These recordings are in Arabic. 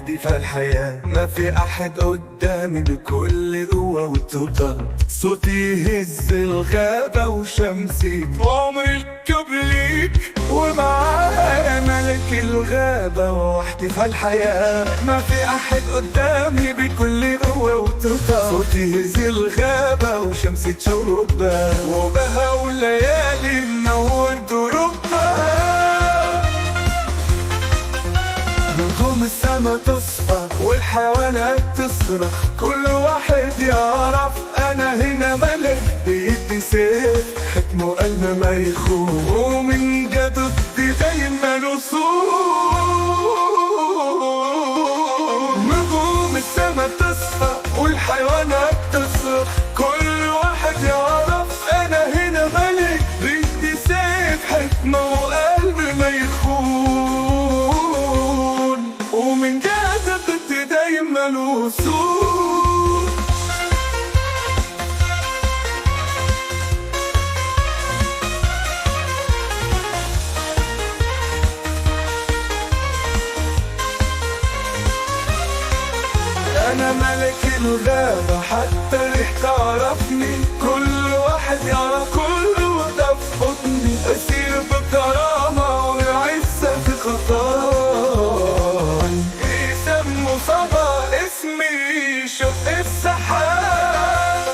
وحدي في الحياة، ما في أحد قدامي بكل قوة وتوتر. صوتي يهز الغابة وشمسي وعمري الكب ليك، ومعايا ملك الغابة وحدي في الحياة، ما في أحد قدامي بكل قوة وتوتر. صوتي يهز الغابة وشمسي تشربها، وبها والليالي منور دروبها. نجوم السما تصفى والحيوانات تصرخ، كل واحد يعرف أنا هنا ملك. بإيدي سيف حكمه قلبي ما يخون، ومن جدودي دايما رسول. نجوم السما تصفى والحيوانات تصرخ، كل واحد يعرف أنا هنا ملك. بإيدي سيف حكمه وقلبي ما يخون، ومن جدودي دايما رسول. أنا ملك الغابة حتى ريح تعرفني، كل واحد يعرف كل وده في حضني. أسير بكرامة وعزة في خطاي، يسموا صبا اسمي شق السحاب.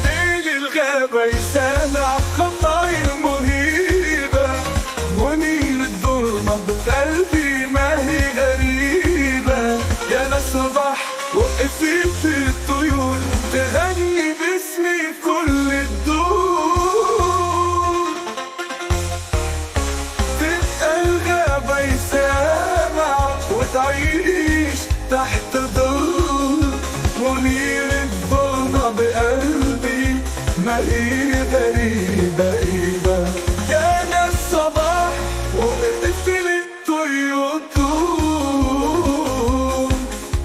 ليل الغابة يسامع خطاي المهيبة، منير الظلمة بقلبي ما هي غريبة. يا ناس صباح وقفي في الطيور، تغني باسمي في كل الدور. تبقى الغابة يسامع وتعيش تحت ظل، منير الظلمة بقلبي ما هي غريبة. يا ناس صباح وقفي للطيور،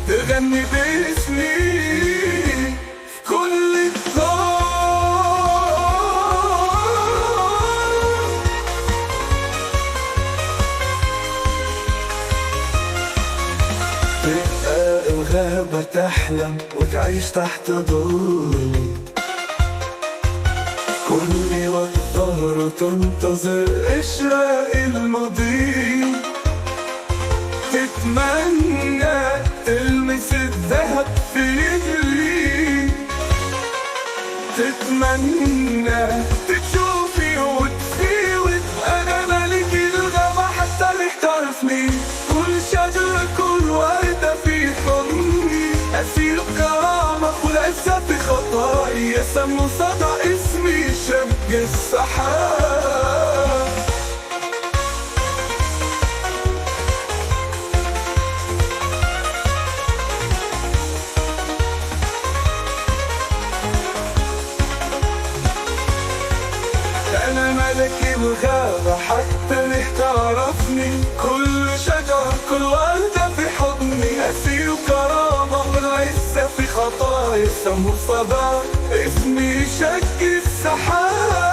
تغني باسمي في كل الدور. تبقى الغابة تحلم وتعيش تحت ظل، كل والظهر تنتظر إشراق المضيء. تتمنى تلمس الذهب في رجلي، تتمنى تشوفي وتفيوت. أنا ملك الغابة حتى اللي تعرفني، كل شجرة كل وردة في حضني. أسير كرامة والعزة في خطاي، يسموا صدى اسمي شق السحاب. أنا ملك الغابة حتى ريح تعرفني، كل شجرة كل وردة في حضني. أسير كرامة والعزة في خطايا، يسموا الصدى اسمي شق السحاب.